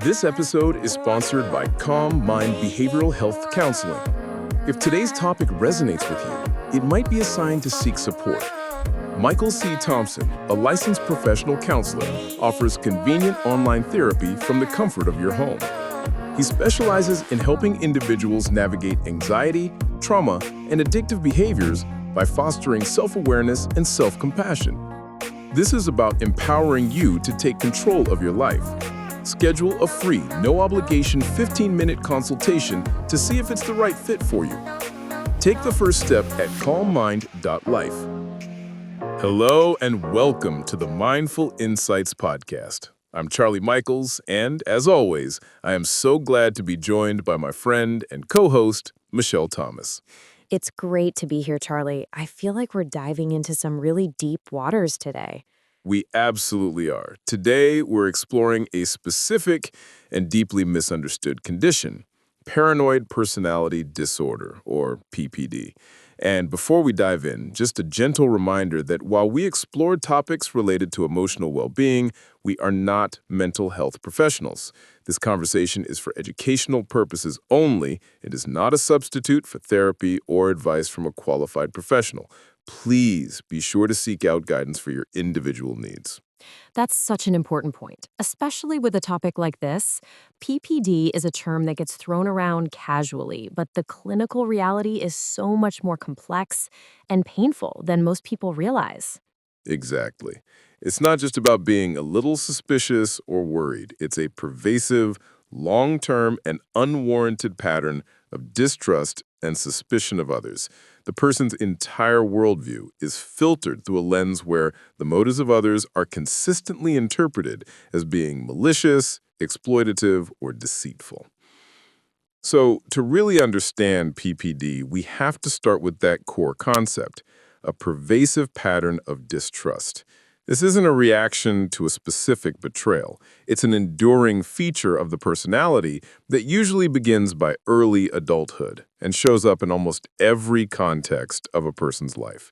This episode is sponsored by Calm Mind Behavioral Health Counseling. If today's topic resonates with you, it might be a sign to seek support. Michael C. Thompson, a licensed professional counselor, offers convenient online therapy from the comfort of your home. He specializes in helping individuals navigate anxiety, trauma, and addictive behaviors by fostering self-awareness and self-compassion. This is about empowering you to take control of your life. Schedule a free, no-obligation 15-minute consultation to see if it's the right fit for you. Take the first step at calmmind.life. Hello and welcome to the Mindful Insights podcast. I'm Charlie Michaels, and as always, I am so glad to be joined by my friend and co-host, Michelle Thomas. It's great to be here, Charlie. I feel like we're diving into some really deep waters today. We absolutely are. Today, we're exploring a specific and deeply misunderstood condition, paranoid personality disorder, or PPD. And before we dive in, just a gentle reminder that while we explore topics related to emotional well-being, we are not mental health professionals. This conversation is for educational purposes only. It is not a substitute for therapy or advice from a qualified professional. Please be sure to seek out guidance for your individual needs. That's such an important point, especially with a topic like this. PPD is a term that gets thrown around casually, but the clinical reality is so much more complex and painful than most people realize. Exactly. It's not just about being a little suspicious or worried. It's a pervasive, long-term, and unwarranted pattern of distrust and suspicion of others. The person's entire worldview is filtered through a lens where the motives of others are consistently interpreted as being malicious, exploitative, or deceitful. So, to really understand PPD, we have to start with that core concept, a pervasive pattern of distrust. This isn't a reaction to a specific betrayal. It's an enduring feature of the personality that usually begins by early adulthood and shows up in almost every context of a person's life.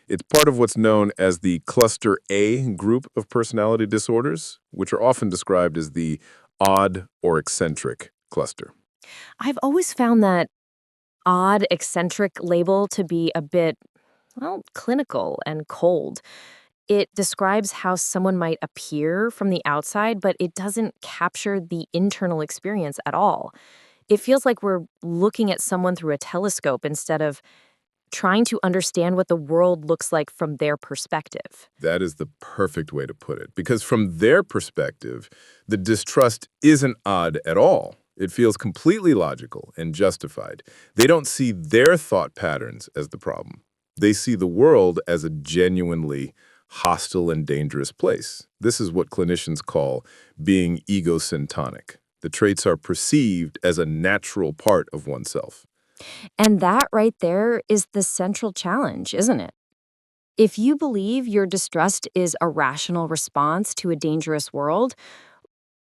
It's part of what's known as the Cluster A group of personality disorders, which are often described as the odd or eccentric cluster. I've always found that odd, eccentric label to be a bit, clinical and cold. It describes how someone might appear from the outside, but it doesn't capture the internal experience at all. It feels like we're looking at someone through a telescope instead of trying to understand what the world looks like from their perspective. That is the perfect way to put it, because from their perspective, the distrust isn't odd at all. It feels completely logical and justified. They don't see their thought patterns as the problem. They see the world as a genuinely hostile and dangerous place. This is what clinicians call being egocentric. The traits are perceived as a natural part of oneself. And that right there is the central challenge, isn't it? If you believe your distrust is a rational response to a dangerous world,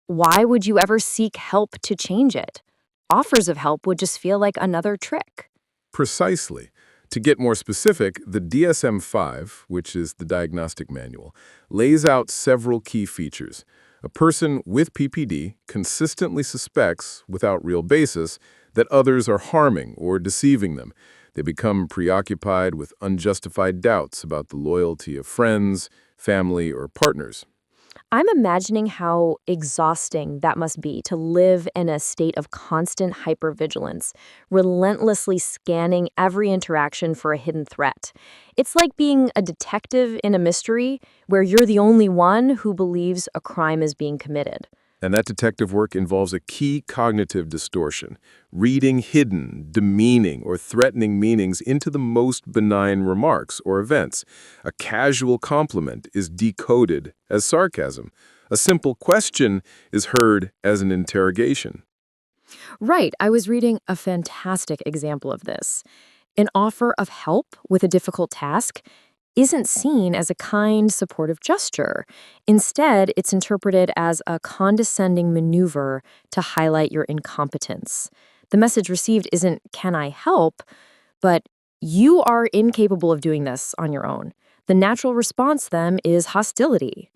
why would you ever seek help to change it? Offers of help would just feel like another trick. Precisely. To get more specific, the DSM-5, which is the diagnostic manual, lays out several key features. A person with PPD consistently suspects, without real basis, that others are harming or deceiving them. They become preoccupied with unjustified doubts about the loyalty of friends, family, or partners. I'm imagining how exhausting that must be to live in a state of constant hypervigilance, relentlessly scanning every interaction for a hidden threat. It's like being a detective in a mystery where you're the only one who believes a crime is being committed. And that detective work involves a key cognitive distortion, reading hidden, demeaning, or threatening meanings into the most benign remarks or events. A casual compliment is decoded as sarcasm. A simple question is heard as an interrogation. Right, I was reading a fantastic example of this. An offer of help with a difficult task isn't seen as a kind, supportive gesture. Instead, it's interpreted as a condescending maneuver to highlight your incompetence. The message received isn't, "Can I help?" but "You are incapable of doing this on your own." The natural response then is hostility.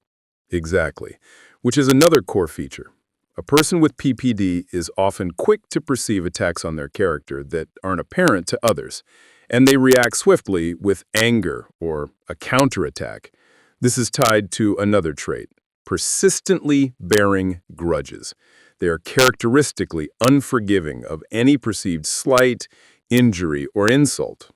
Exactly, which is another core feature. A person with PPD is often quick to perceive attacks on their character that aren't apparent to others, and they react swiftly with anger or a counterattack. This is tied to another trait, persistently bearing grudges. They are characteristically unforgiving of any perceived slight, injury, or insult.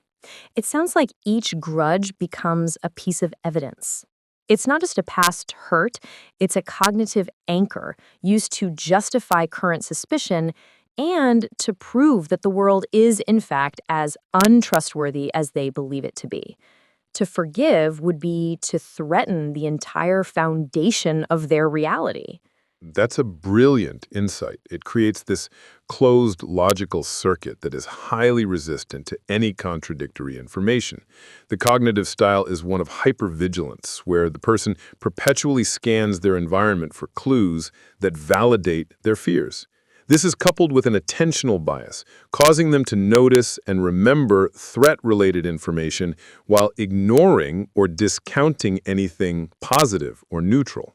It sounds like each grudge becomes a piece of evidence. It's not just a past hurt, it's a cognitive anchor used to justify current suspicion and to prove that the world is, in fact, as untrustworthy as they believe it to be. To forgive would be to threaten the entire foundation of their reality. That's a brilliant insight. It creates this closed logical circuit that is highly resistant to any contradictory information. The cognitive style is one of hypervigilance, where the person perpetually scans their environment for clues that validate their fears. This is coupled with an attentional bias, causing them to notice and remember threat-related information while ignoring or discounting anything positive or neutral.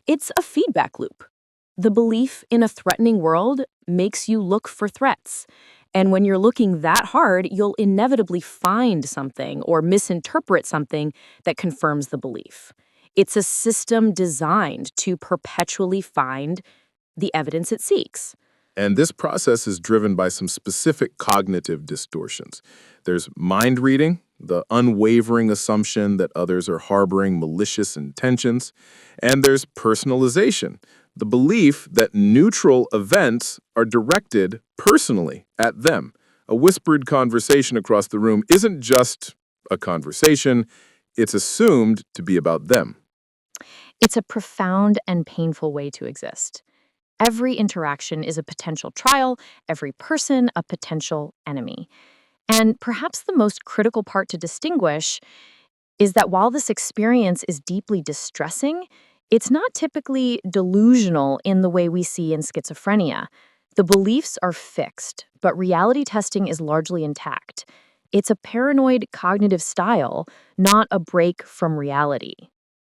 It's a feedback loop. The belief in a threatening world makes you look for threats. And when you're looking that hard, you'll inevitably find something or misinterpret something that confirms the belief. It's a system designed to perpetually find the evidence it seeks. And this process is driven by some specific cognitive distortions. There's mind reading, the unwavering assumption that others are harboring malicious intentions, and there's personalization, the belief that neutral events are directed personally at them. A whispered conversation across the room isn't just a conversation, it's assumed to be about them. It's a profound and painful way to exist. Every interaction is a potential trial, every person a potential enemy. And perhaps the most critical part to distinguish is that while this experience is deeply distressing, it's not typically delusional in the way we see in schizophrenia. The beliefs are fixed, but reality testing is largely intact. It's a paranoid cognitive style, not a break from reality.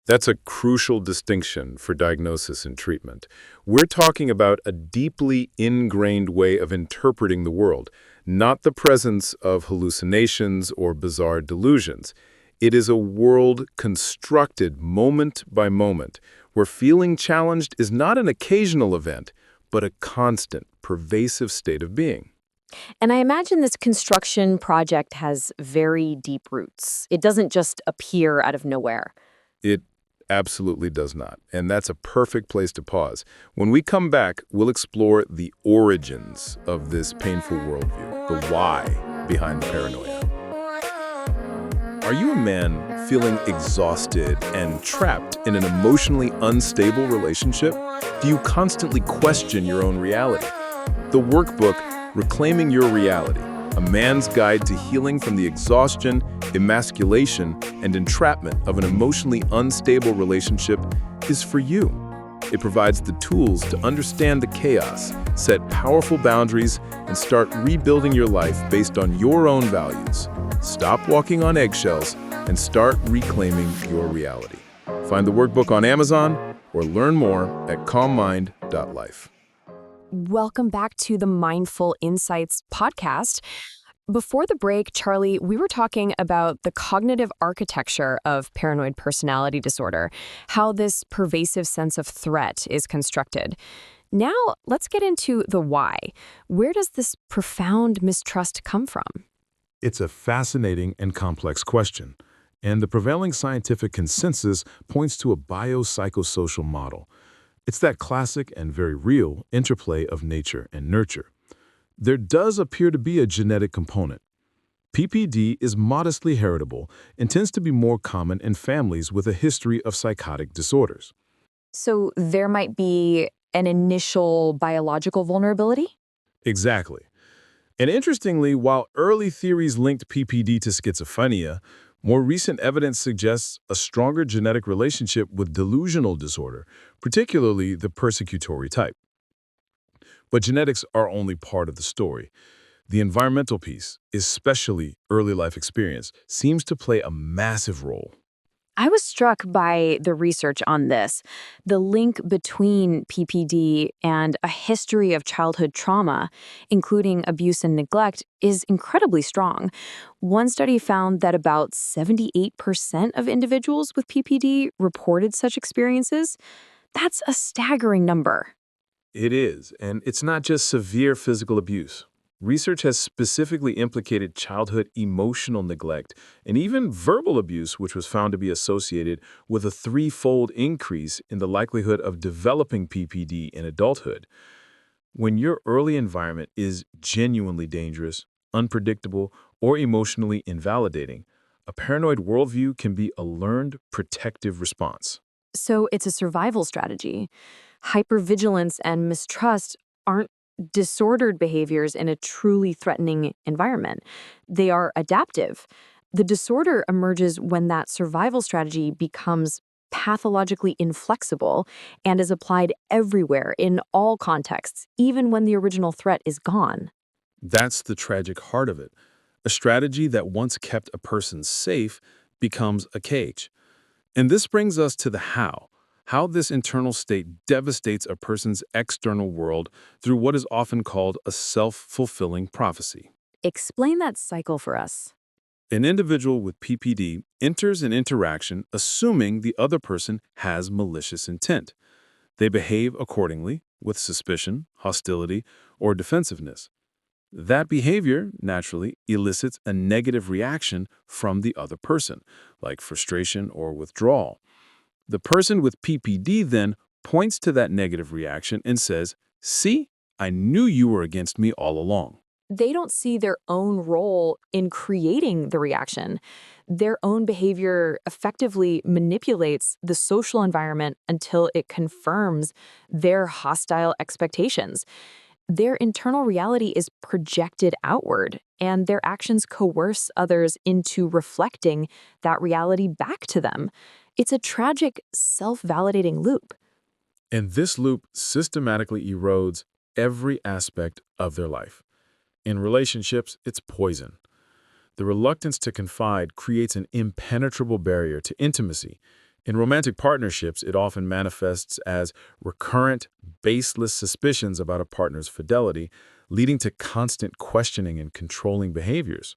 That's a crucial distinction for diagnosis and treatment. We're talking about a deeply ingrained way of interpreting the world, not the presence of hallucinations or bizarre delusions. It is a world constructed moment by moment, where feeling challenged is not an occasional event, but a constant, pervasive state of being. And I imagine this construction project has very deep roots. It doesn't just appear out of nowhere. It absolutely does not. And that's a perfect place to pause. When we come back, we'll explore the origins of this painful worldview, the why behind the paranoia. Are you a man feeling exhausted and trapped in an emotionally unstable relationship? Do you constantly question your own reality? The workbook, Reclaiming Your Reality, a man's guide to healing from the exhaustion, emasculation, and entrapment of an emotionally unstable relationship, is for you. It provides the tools to understand the chaos, set powerful boundaries, and start rebuilding your life based on your own values. Stop walking on eggshells and start reclaiming your reality. Find the workbook on Amazon or learn more at calmmind.life. Welcome back to the Mindful Insights podcast. Before the break, Charlie, we were talking about the cognitive architecture of paranoid personality disorder, how this pervasive sense of threat is constructed. Now, let's get into the why. Where does this profound mistrust come from? It's a fascinating and complex question, and the prevailing scientific consensus points to a biopsychosocial model. It's that classic and very real interplay of nature and nurture. There does appear to be a genetic component. PPD is modestly heritable and tends to be more common in families with a history of psychotic disorders. So there might be an initial biological vulnerability? Exactly. And interestingly, while early theories linked PPD to schizophrenia, more recent evidence suggests a stronger genetic relationship with delusional disorder, particularly the persecutory type. But genetics are only part of the story. The environmental piece, especially early life experience, seems to play a massive role. I was struck by the research on this. The link between PPD and a history of childhood trauma, including abuse and neglect, is incredibly strong. One study found that about 78% of individuals with PPD reported such experiences. That's a staggering number. It is, and it's not just severe physical abuse. Research has specifically implicated childhood emotional neglect and even verbal abuse, which was found to be associated with a threefold increase in the likelihood of developing PPD in adulthood. When your early environment is genuinely dangerous, unpredictable, or emotionally invalidating, a paranoid worldview can be a learned protective response. So it's a survival strategy. Hypervigilance and mistrust aren't disordered behaviors in a truly threatening environment. They are adaptive. The disorder emerges when that survival strategy becomes pathologically inflexible and is applied everywhere in all contexts, even when the original threat is gone. That's the tragic heart of it. A strategy that once kept a person safe becomes a cage. And this brings us to the how this internal state devastates a person's external world through what is often called a self-fulfilling prophecy. Explain that cycle for us. An individual with PPD enters an interaction assuming the other person has malicious intent. They behave accordingly with suspicion, hostility, or defensiveness. That behavior, naturally, elicits a negative reaction from the other person, like frustration or withdrawal. The person with PPD then points to that negative reaction and says, "See, I knew you were against me all along." They don't see their own role in creating the reaction. Their own behavior effectively manipulates the social environment until it confirms their hostile expectations. Their internal reality is projected outward, and their actions coerce others into reflecting that reality back to them. It's a tragic, self-validating loop. And this loop systematically erodes every aspect of their life. In relationships, it's poison. The reluctance to confide creates an impenetrable barrier to intimacy. In romantic partnerships, it often manifests as recurrent, baseless suspicions about a partner's fidelity, leading to constant questioning and controlling behaviors.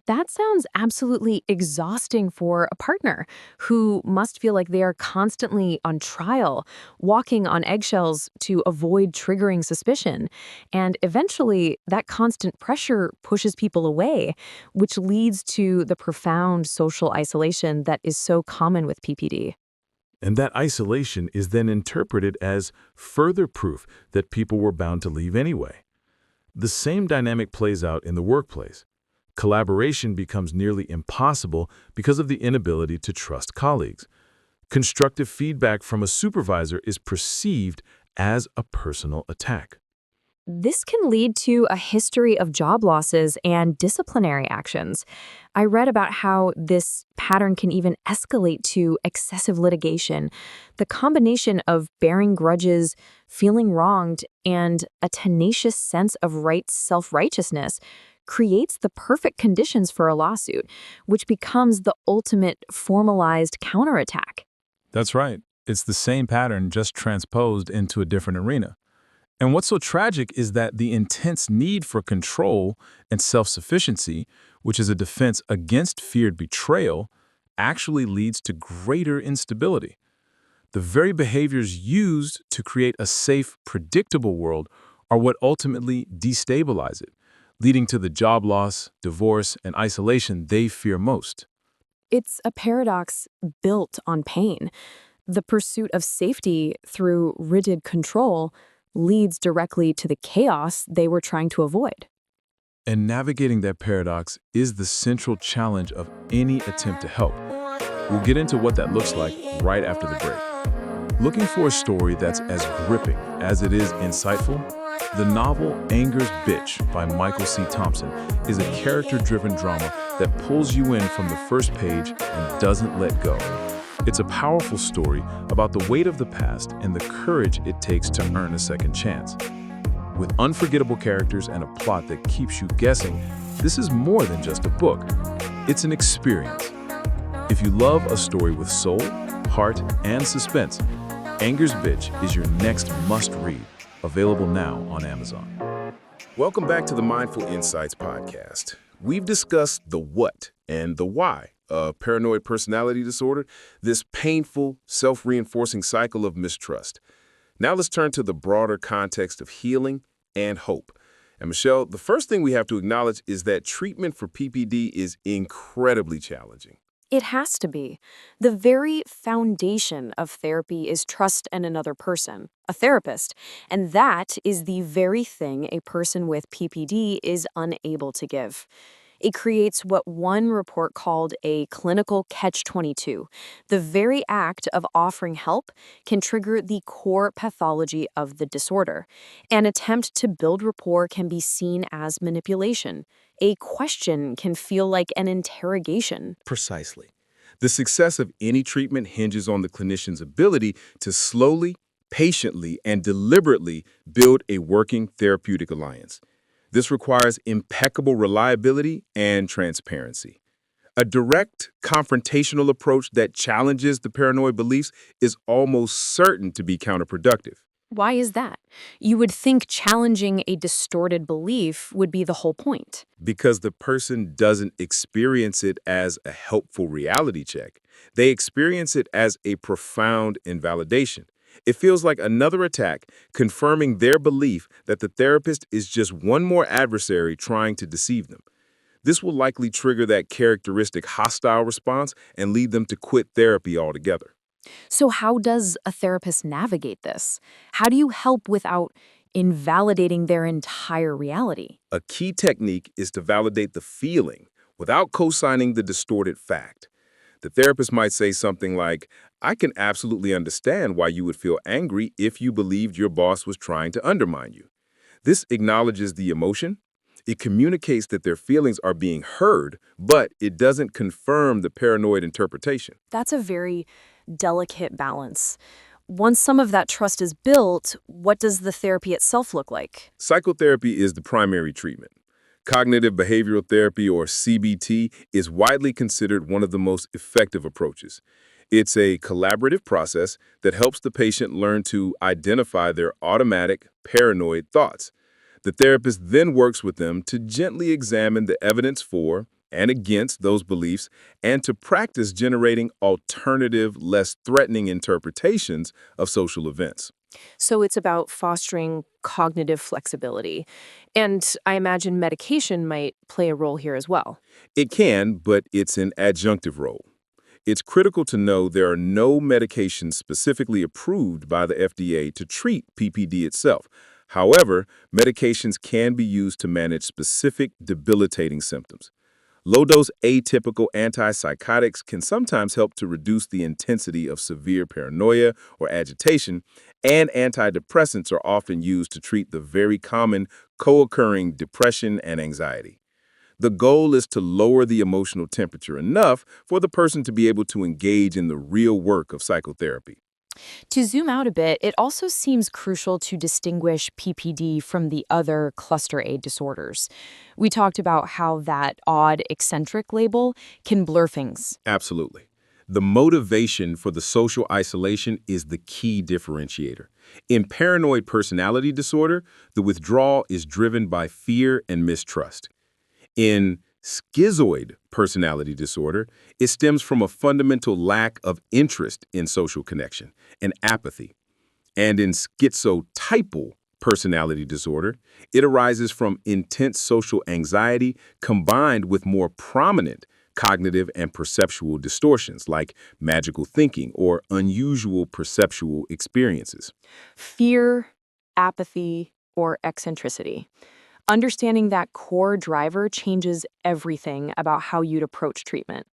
That sounds absolutely exhausting for a partner who must feel like they are constantly on trial, walking on eggshells to avoid triggering suspicion. And eventually, that constant pressure pushes people away, which leads to the profound social isolation that is so common with PPD. And that isolation is then interpreted as further proof that people were bound to leave anyway. The same dynamic plays out in the workplace. Collaboration becomes nearly impossible because of the inability to trust colleagues. Constructive feedback from a supervisor is perceived as a personal attack. This can lead to a history of job losses and disciplinary actions. I read about how this pattern can even escalate to excessive litigation. The combination of bearing grudges, feeling wronged, and a tenacious sense of self-righteousness creates the perfect conditions for a lawsuit, which becomes the ultimate formalized counterattack. That's right. It's the same pattern, just transposed into a different arena. And what's so tragic is that the intense need for control and self-sufficiency, which is a defense against feared betrayal, actually leads to greater instability. The very behaviors used to create a safe, predictable world are what ultimately destabilize it, leading to the job loss, divorce, and isolation they fear most. It's a paradox built on pain. The pursuit of safety through rigid control leads directly to the chaos they were trying to avoid. And navigating that paradox is the central challenge of any attempt to help. We'll get into what that looks like right after the break. Looking for a story that's as gripping as it is insightful? The novel Anger's Bitch by Michael C. Thompson is a character-driven drama that pulls you in from the first page and doesn't let go. It's a powerful story about the weight of the past and the courage it takes to earn a second chance. With unforgettable characters and a plot that keeps you guessing, this is more than just a book. It's an experience. If you love a story with soul, heart, and suspense, Anger's Bitch is your next must-read, available now on Amazon. Welcome back to the Mindful Insights podcast. We've discussed the what and the why of paranoid personality disorder, this painful, self-reinforcing cycle of mistrust. Now let's turn to the broader context of healing and hope. And Michelle, the first thing we have to acknowledge is that treatment for PPD is incredibly challenging. It has to be. The very foundation of therapy is trust in another person, a therapist, and that is the very thing a person with PPD is unable to give. It creates what one report called a clinical catch-22. The very act of offering help can trigger the core pathology of the disorder. An attempt to build rapport can be seen as manipulation. A question can feel like an interrogation. Precisely. The success of any treatment hinges on the clinician's ability to slowly, patiently, and deliberately build a working therapeutic alliance. This requires impeccable reliability and transparency. A direct, confrontational approach that challenges the paranoid beliefs is almost certain to be counterproductive. Why is that? You would think challenging a distorted belief would be the whole point. Because the person doesn't experience it as a helpful reality check. They experience it as a profound invalidation. It feels like another attack, confirming their belief that the therapist is just one more adversary trying to deceive them. This will likely trigger that characteristic hostile response and lead them to quit therapy altogether. So, how does a therapist navigate this? How do you help without invalidating their entire reality? A key technique is to validate the feeling without co-signing the distorted fact. The therapist might say something like, I can absolutely understand why you would feel angry if you believed your boss was trying to undermine you. This acknowledges the emotion. It communicates that their feelings are being heard, but it doesn't confirm the paranoid interpretation. That's a very delicate balance. Once some of that trust is built, what does the therapy itself look like? Psychotherapy is the primary treatment. Cognitive behavioral therapy, or CBT, is widely considered one of the most effective approaches. It's a collaborative process that helps the patient learn to identify their automatic, paranoid thoughts. The therapist then works with them to gently examine the evidence for and against those beliefs and to practice generating alternative, less threatening interpretations of social events. So it's about fostering cognitive flexibility. And I imagine medication might play a role here as well. It can, but it's an adjunctive role. It's critical to know there are no medications specifically approved by the FDA to treat PPD itself. However, medications can be used to manage specific debilitating symptoms. Low-dose atypical antipsychotics can sometimes help to reduce the intensity of severe paranoia or agitation, and antidepressants are often used to treat the very common co-occurring depression and anxiety. The goal is to lower the emotional temperature enough for the person to be able to engage in the real work of psychotherapy. To zoom out a bit, it also seems crucial to distinguish PPD from the other cluster A disorders. We talked about how that odd eccentric label can blur things. Absolutely. The motivation for the social isolation is the key differentiator. In paranoid personality disorder, the withdrawal is driven by fear and mistrust. In schizoid personality disorder, it stems from a fundamental lack of interest in social connection and apathy. And in schizotypal personality disorder, it arises from intense social anxiety combined with more prominent cognitive and perceptual distortions like magical thinking or unusual perceptual experiences. Fear, apathy, or eccentricity. Understanding that core driver changes everything about how you'd approach treatment.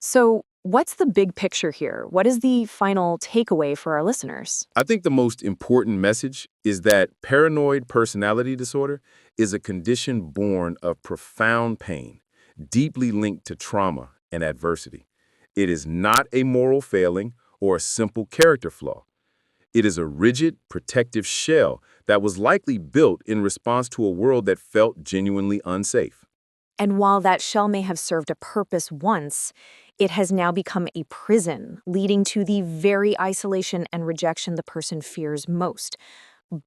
So, what's the big picture here? What is the final takeaway for our listeners? I think the most important message is that paranoid personality disorder is a condition born of profound pain, deeply linked to trauma and adversity. It is not a moral failing or a simple character flaw. It is a rigid, protective shell that was likely built in response to a world that felt genuinely unsafe. And while that shell may have served a purpose once, it has now become a prison, leading to the very isolation and rejection the person fears most.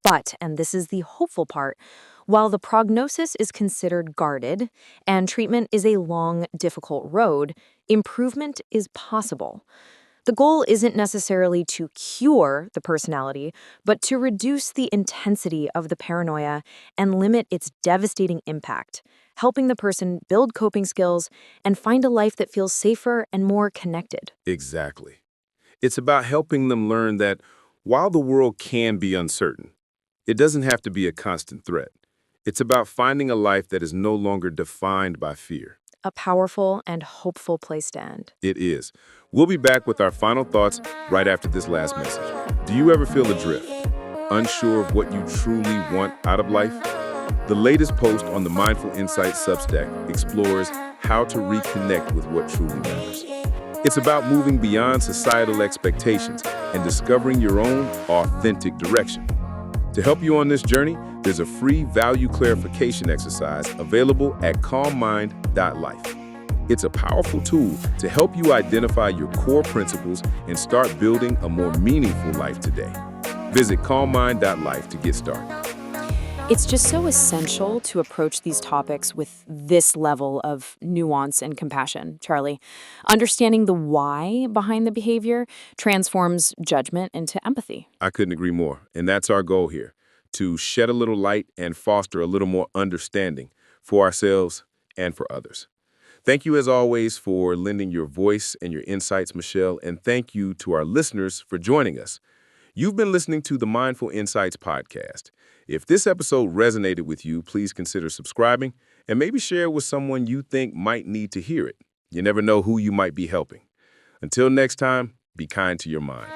But, and this is the hopeful part, while the prognosis is considered guarded and treatment is a long, difficult road, improvement is possible. The goal isn't necessarily to cure the personality, but to reduce the intensity of the paranoia and limit its devastating impact, helping the person build coping skills and find a life that feels safer and more connected. Exactly. It's about helping them learn that while the world can be uncertain, it doesn't have to be a constant threat. It's about finding a life that is no longer defined by fear. A powerful and hopeful place to end. It is. We'll be back with our final thoughts right after this last message. Do you ever feel adrift? Unsure of what you truly want out of life? The latest post on the Mindful Insights Substack explores how to reconnect with what truly matters. It's about moving beyond societal expectations and discovering your own authentic direction. To help you on this journey, there's a free value clarification exercise available at calmmind.life. It's a powerful tool to help you identify your core principles and start building a more meaningful life today. Visit calmmind.life to get started. It's just so essential to approach these topics with this level of nuance and compassion, Charlie. Understanding the why behind the behavior transforms judgment into empathy. I couldn't agree more. And that's our goal here, to shed a little light and foster a little more understanding for ourselves and for others. Thank you, as always, for lending your voice and your insights, Michelle, and thank you to our listeners for joining us. You've been listening to the Mindful Insights podcast. If this episode resonated with you, please consider subscribing and maybe share it with someone you think might need to hear it. You never know who you might be helping. Until next time, be kind to your mind.